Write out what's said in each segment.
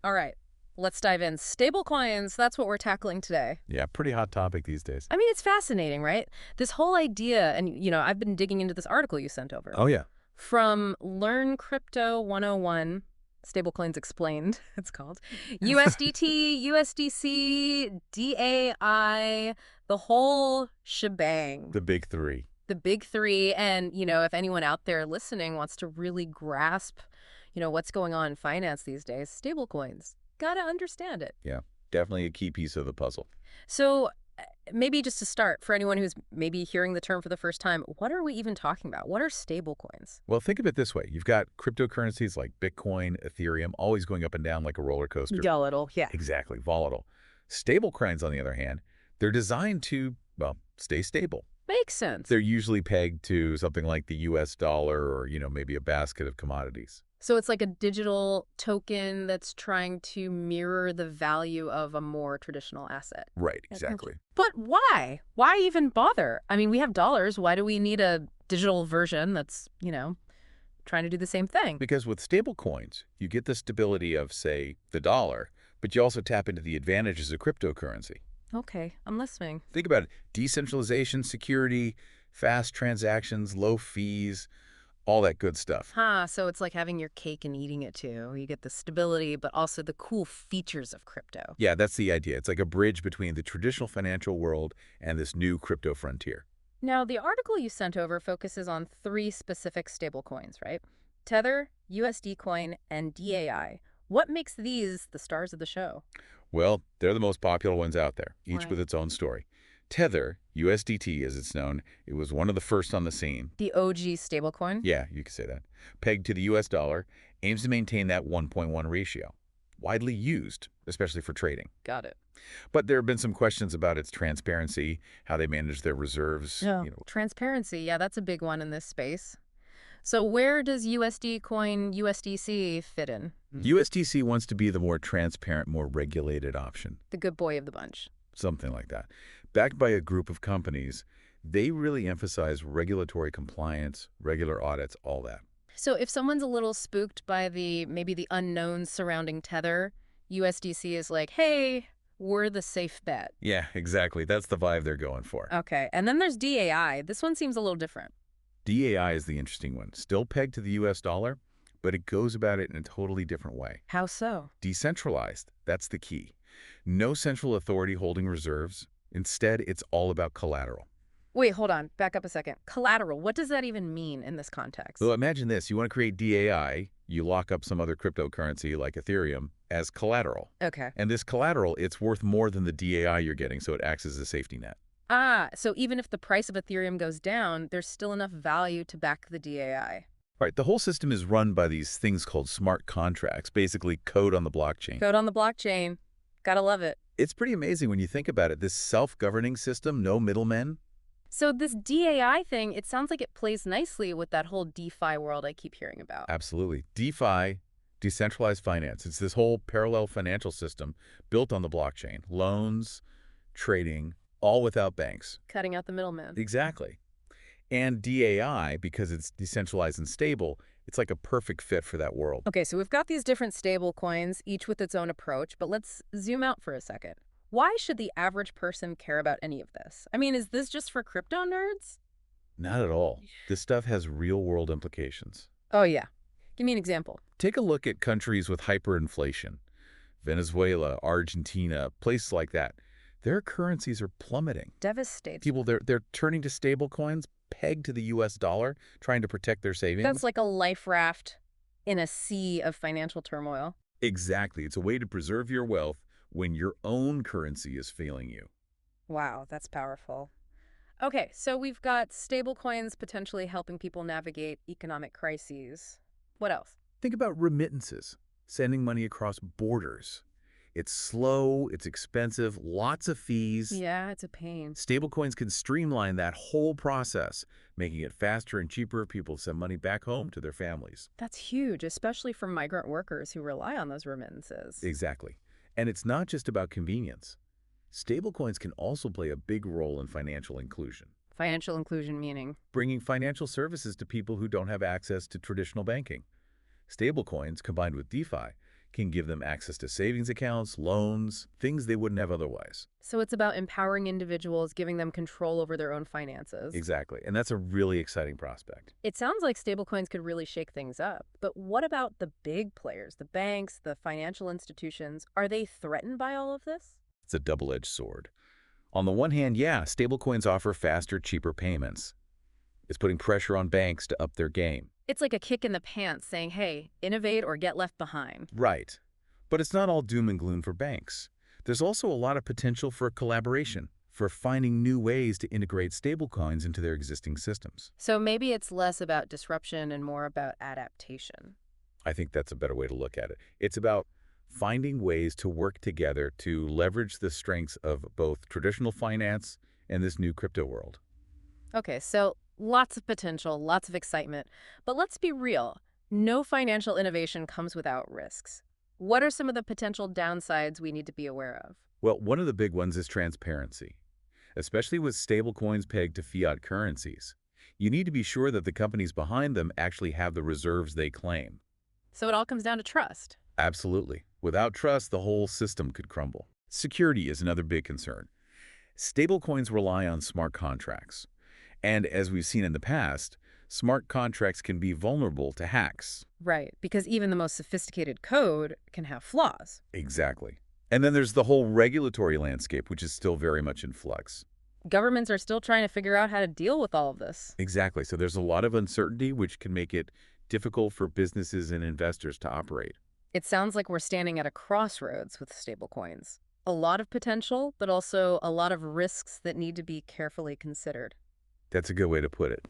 All right, let's dive in. Stablecoins, that's what we're tackling today. Yeah, pretty hot topic these days. I mean, it's fascinating, right? This whole idea, and I've been digging into this article you sent over. Oh, yeah. From Learn Crypto 101, Stablecoins Explained, it's called. USDT, USDC, DAI, the whole shebang. The big three. The big three. And, if anyone out there listening wants to really grasp, what's going on in finance these days, stablecoins, gotta understand it. Yeah, definitely a key piece of the puzzle. So maybe just to start, for anyone who's maybe hearing the term for the first time, what are we even talking about? What are stablecoins? Well, think of it this way. You've got cryptocurrencies like Bitcoin, Ethereum, always going up and down like a roller coaster. Volatile, yeah. Exactly, volatile. Stablecoins, on the other hand, they're designed to, well, stay stable. Makes sense. They're usually pegged to something like the US dollar or, maybe a basket of commodities. So it's like a digital token that's trying to mirror the value of a more traditional asset. Right, exactly. But why? Why even bother? I mean, we have dollars. Why do we need a digital version that's, trying to do the same thing? Because with stablecoins, you get the stability of, say, the dollar, but you also tap into the advantages of cryptocurrency. Okay, I'm listening. Think about it. Decentralization, security, fast transactions, low fees, all that good stuff. So it's like having your cake and eating it too. You get the stability, but also the cool features of crypto. Yeah, that's the idea. It's like a bridge between the traditional financial world and this new crypto frontier. Now, the article you sent over focuses on 3 specific stablecoins, right? Tether, USD Coin, and DAI. What makes these the stars of the show? Well, they're the most popular ones out there, each Right. with its own story. Tether, USDT as it's known, it was one of the first on the scene. The OG stablecoin? Yeah, you could say that. Pegged to the US dollar, aims to maintain that 1.1 ratio. Widely used, especially for trading. Got it. But there have been some questions about its transparency, how they manage their reserves. Yeah. Transparency, yeah, that's a big one in this space. So where does USD Coin, USDC fit in? USDC wants to be the more transparent, more regulated option. The good boy of the bunch. Something like that. Backed by a group of companies, they really emphasize regulatory compliance, regular audits, all that. So if someone's a little spooked by maybe the unknowns surrounding Tether, USDC is like, hey, we're the safe bet. Yeah, exactly. That's the vibe they're going for. Okay, and then there's DAI. This one seems a little different. DAI is the interesting one. Still pegged to the US dollar, but it goes about it in a totally different way. How so? Decentralized, that's the key. No central authority holding reserves. Instead, it's all about collateral. Wait, hold on. Back up a second. Collateral. What does that even mean in this context? So imagine this. You want to create DAI, you lock up some other cryptocurrency like Ethereum as collateral. Okay. And this collateral, it's worth more than the DAI you're getting, so it acts as a safety net. So even if the price of Ethereum goes down, there's still enough value to back the DAI. Right, the whole system is run by these things called smart contracts, basically code on the blockchain. Code on the blockchain. Gotta love it. It's pretty amazing when you think about it. This self-governing system, no middlemen. So this DAI thing, it sounds like it plays nicely with that whole DeFi world I keep hearing about. Absolutely. DeFi, decentralized finance. It's this whole parallel financial system built on the blockchain. Loans, trading, all without banks. Cutting out the middleman. Exactly. And DAI, because it's decentralized and stable, it's like a perfect fit for that world. Okay, so we've got these different stable coins, each with its own approach, but let's zoom out for a second. Why should the average person care about any of this? I mean, is this just for crypto nerds? Not at all. This stuff has real-world implications. Oh, yeah. Give me an example. Take a look at countries with hyperinflation. Venezuela, Argentina, places like that. Their currencies are plummeting. Devastating. People, they're turning to stable coins pegged to the US dollar, trying to protect their savings. That's like a life raft in a sea of financial turmoil. Exactly. It's a way to preserve your wealth when your own currency is failing you. Wow, that's powerful. Okay, so we've got stablecoins potentially helping people navigate economic crises. What else? Think about remittances, sending money across borders. It's slow, it's expensive, lots of fees. Yeah, it's a pain. Stablecoins can streamline that whole process, making it faster and cheaper for people to send money back home to their families. That's huge, especially for migrant workers who rely on those remittances. Exactly. And it's not just about convenience. Stablecoins can also play a big role in financial inclusion. Financial inclusion meaning? Bringing financial services to people who don't have access to traditional banking. Stablecoins, combined with DeFi, can give them access to savings accounts, loans, things they wouldn't have otherwise. So it's about empowering individuals, giving them control over their own finances. Exactly, and that's a really exciting prospect. It sounds like stablecoins could really shake things up. But what about the big players, the banks, the financial institutions? Are they threatened by all of this? It's a double-edged sword. On the one hand, yeah, stablecoins offer faster, cheaper payments. It's putting pressure on banks to up their game. It's like a kick in the pants saying, hey, innovate or get left behind. Right. But it's not all doom and gloom for banks. There's also a lot of potential for collaboration, for finding new ways to integrate stablecoins into their existing systems. So maybe it's less about disruption and more about adaptation. I think that's a better way to look at it. It's about finding ways to work together to leverage the strengths of both traditional finance and this new crypto world. Okay, so lots of potential, lots of excitement. But let's be real. No financial innovation comes without risks. What are some of the potential downsides we need to be aware of? Well, one of the big ones is transparency, especially with stablecoins pegged to fiat currencies. You need to be sure that the companies behind them actually have the reserves they claim. So it all comes down to trust. Absolutely. Without trust, the whole system could crumble. Security is another big concern. Stablecoins rely on smart contracts. And as we've seen in the past, smart contracts can be vulnerable to hacks. Right, because even the most sophisticated code can have flaws. Exactly. And then there's the whole regulatory landscape, which is still very much in flux. Governments are still trying to figure out how to deal with all of this. Exactly. So there's a lot of uncertainty, which can make it difficult for businesses and investors to operate. It sounds like we're standing at a crossroads with stablecoins. A lot of potential, but also a lot of risks that need to be carefully considered. That's a good way to put it.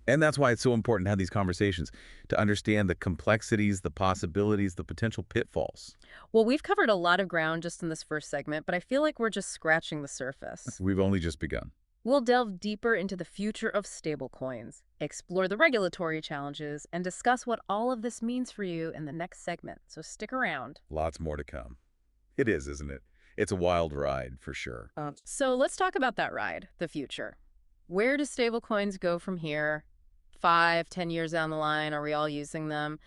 And that's why it's so important to have these conversations, to understand the complexities, the possibilities, the potential pitfalls. Well, we've covered a lot of ground just in this first segment, but I feel like we're just scratching the surface. We've only just begun. We'll delve deeper into the future of stablecoins, explore the regulatory challenges, and discuss what all of this means for you in the next segment. So stick around. Lots more to come. It is, isn't it? It's a wild ride, for sure. So let's talk about that ride, the future. Where do stablecoins go from here? 5, 10 years down the line, are we all using them?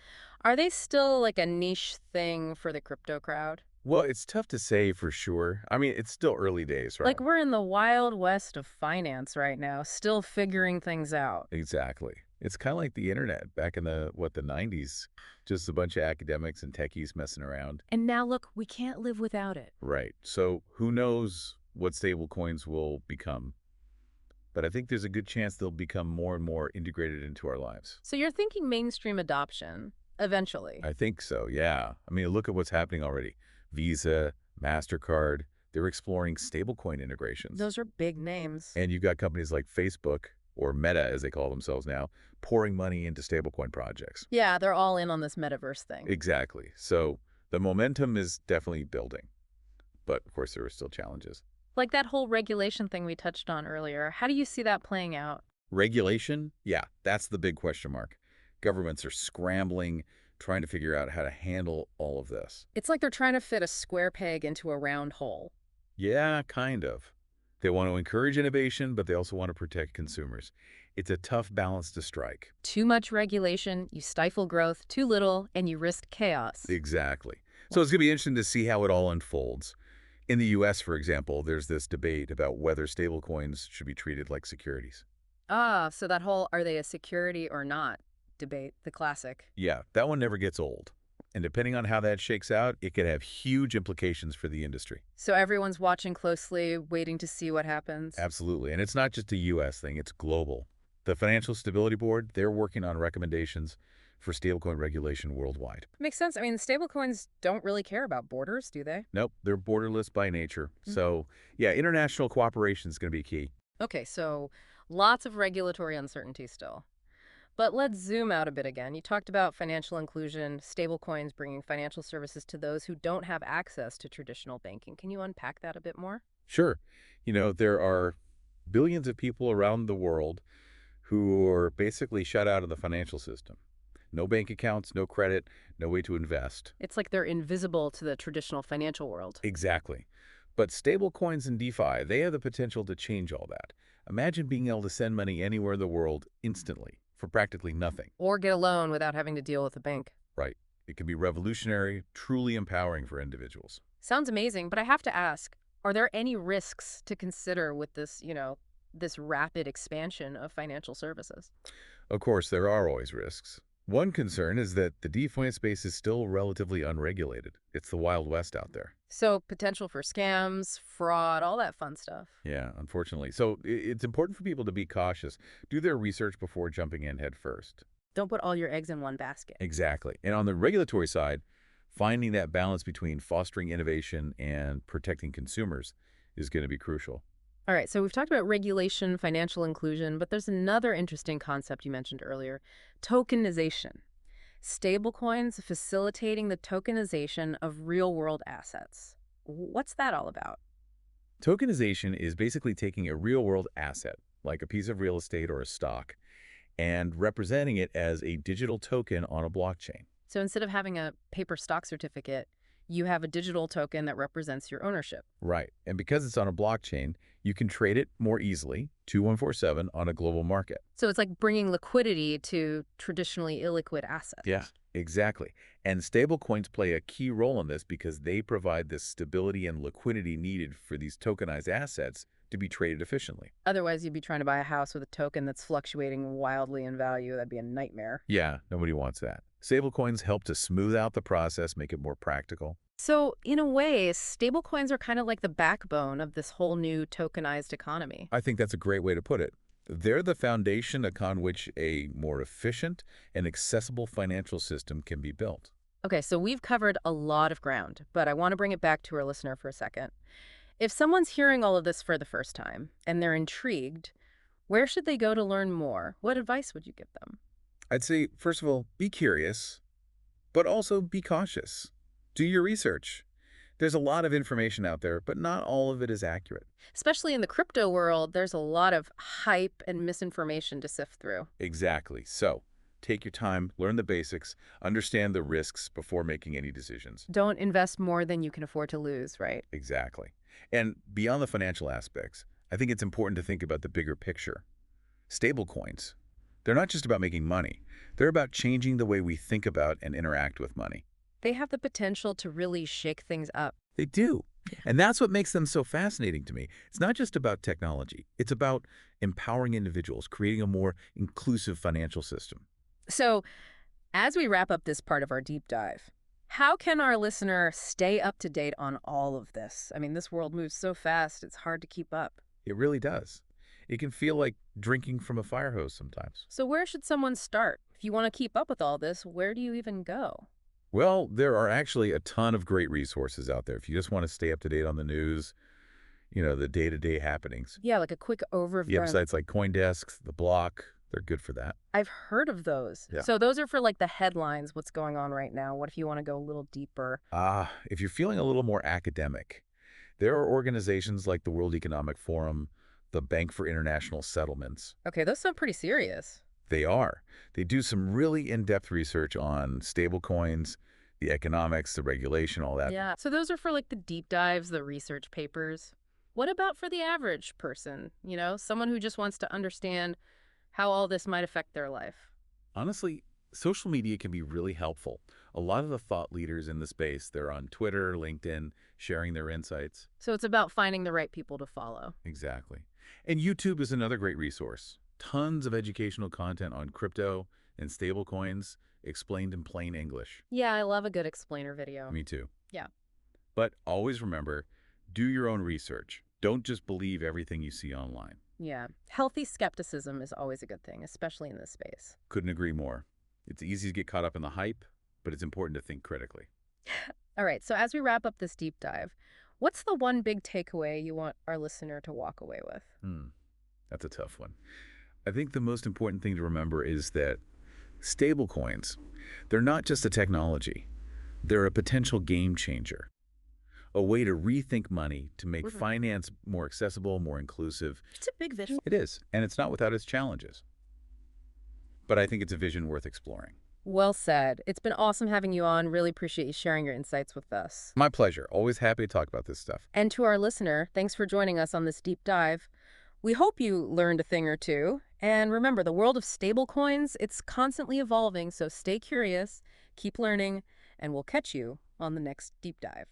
Are they still like a niche thing for the crypto crowd? Well, it's tough to say for sure. I mean, it's still early days, right? Like we're in the wild west of finance right now, still figuring things out. Exactly. It's kind of like the internet back in the 90s. Just a bunch of academics and techies messing around. And now look, we can't live without it. Right. So who knows what stablecoins will become? But I think there's a good chance they'll become more and more integrated into our lives. So you're thinking mainstream adoption, eventually. I think so, yeah. I mean, look at what's happening already. Visa, MasterCard, they're exploring stablecoin integrations. Those are big names. And you've got companies like Facebook, or Meta as they call themselves now, pouring money into stablecoin projects. Yeah, they're all in on this metaverse thing. Exactly. So the momentum is definitely building. But, of course, there are still challenges. Like that whole regulation thing we touched on earlier. How do you see that playing out? Regulation? Yeah, that's the big question mark. Governments are scrambling, trying to figure out how to handle all of this. It's like they're trying to fit a square peg into a round hole. Yeah, kind of. They want to encourage innovation, but they also want to protect consumers. It's a tough balance to strike. Too much regulation, you stifle growth. Too little, and you risk chaos. Exactly. So it's going to be interesting to see how it all unfolds. In the U.S., for example, there's this debate about whether stablecoins should be treated like securities. Ah, so that whole are they a security or not debate, the classic. Yeah, that one never gets old. And depending on how that shakes out, it could have huge implications for the industry. So everyone's watching closely, waiting to see what happens. Absolutely. And it's not just a U.S. thing, it's global. The Financial Stability Board, they're working on recommendations for stablecoin regulation worldwide. Makes sense. I mean, stablecoins don't really care about borders, do they? Nope, they're borderless by nature. So, yeah, international cooperation is going to be key. Okay, so lots of regulatory uncertainty still. But let's zoom out a bit again. You talked about financial inclusion, stablecoins bringing financial services to those who don't have access to traditional banking. Can you unpack that a bit more? Sure. You know, there are billions of people around the world who are basically shut out of the financial system. No bank accounts, no credit, no way to invest. It's like they're invisible to the traditional financial world. Exactly. But stablecoins and DeFi, they have the potential to change all that. Imagine being able to send money anywhere in the world instantly for practically nothing. Or get a loan without having to deal with a bank. Right. It can be revolutionary, truly empowering for individuals. Sounds amazing, but I have to ask, are there any risks to consider with this, this rapid expansion of financial services? Of course, there are always risks. One concern is that the DeFi space is still relatively unregulated. It's the Wild West out there. So potential for scams, fraud, all that fun stuff. Yeah, unfortunately. So it's important for people to be cautious. Do their research before jumping in head first. Don't put all your eggs in one basket. Exactly. And on the regulatory side, finding that balance between fostering innovation and protecting consumers is going to be crucial. All right, so we've talked about regulation, financial inclusion, but there's another interesting concept you mentioned earlier, tokenization. Stablecoins facilitating the tokenization of real-world assets. What's that all about? Tokenization is basically taking a real-world asset, like a piece of real estate or a stock, and representing it as a digital token on a blockchain. So instead of having a paper stock certificate, you have a digital token that represents your ownership. Right. And because it's on a blockchain, you can trade it more easily, 2147, on a global market. So it's like bringing liquidity to traditionally illiquid assets. Yeah, exactly. And stablecoins play a key role in this because they provide the stability and liquidity needed for these tokenized assets to be traded efficiently. Otherwise, you'd be trying to buy a house with a token that's fluctuating wildly in value. That'd be a nightmare. Yeah, nobody wants that. Stablecoins help to smooth out the process, make it more practical. So in a way, stablecoins are kind of like the backbone of this whole new tokenized economy. I think that's a great way to put it. They're the foundation upon which a more efficient and accessible financial system can be built. Okay, so we've covered a lot of ground, but I want to bring it back to our listener for a second. If someone's hearing all of this for the first time and they're intrigued, where should they go to learn more? What advice would you give them? I'd say, first of all, be curious, but also be cautious. Do your research. There's a lot of information out there, but not all of it is accurate. Especially in the crypto world, there's a lot of hype and misinformation to sift through. Exactly. So, take your time, learn the basics, understand the risks before making any decisions. Don't invest more than you can afford to lose, right? Exactly. And beyond the financial aspects, I think it's important to think about the bigger picture. Stablecoins, they're not just about making money. They're about changing the way we think about and interact with money. They have the potential to really shake things up. They do. And that's what makes them so fascinating to me. It's not just about technology. It's about empowering individuals, creating a more inclusive financial system. So, as we wrap up this part of our deep dive, how can our listener stay up to date on all of this? I mean, this world moves so fast, it's hard to keep up. It really does. It can feel like drinking from a fire hose sometimes. So where should someone start? If you want to keep up with all this, where do you even go? Well, there are actually a ton of great resources out there. If you just want to stay up to date on the news, the day-to-day happenings. Yeah, like a quick overview. You have sites like CoinDesk, The Block. They're good for that. I've heard of those. Yeah. So those are for like the headlines, what's going on right now. What if you want to go a little deeper? If you're feeling a little more academic, there are organizations like the World Economic Forum, the Bank for International Settlements. Okay, those sound pretty serious. They are. They do some really in-depth research on stablecoins, the economics, the regulation, all that. Yeah. So those are for like the deep dives, the research papers. What about for the average person? Someone who just wants to understand how all this might affect their life. Honestly, social media can be really helpful. A lot of the thought leaders in the space, they're on Twitter, LinkedIn, sharing their insights. So it's about finding the right people to follow. Exactly. And YouTube is another great resource. Tons of educational content on crypto and stablecoins explained in plain English. Yeah, I love a good explainer video. Me too. Yeah. But always remember, do your own research. Don't just believe everything you see online. Yeah. Healthy skepticism is always a good thing, especially in this space. Couldn't agree more. It's easy to get caught up in the hype, but it's important to think critically. All right, so as we wrap up this deep dive, what's the one big takeaway you want our listener to walk away with? That's a tough one. I think the most important thing to remember is that stablecoins, they're not just a technology. They're a potential game changer, a way to rethink money, to make finance more accessible, more inclusive. It's a big vision. It is, and it's not without its challenges. But I think it's a vision worth exploring. Well said. It's been awesome having you on. Really appreciate you sharing your insights with us. My pleasure. Always happy to talk about this stuff. And to our listener, thanks for joining us on this deep dive. We hope you learned a thing or two. And remember, the world of stablecoins, it's constantly evolving, so stay curious, keep learning, And we'll catch you on the next deep dive.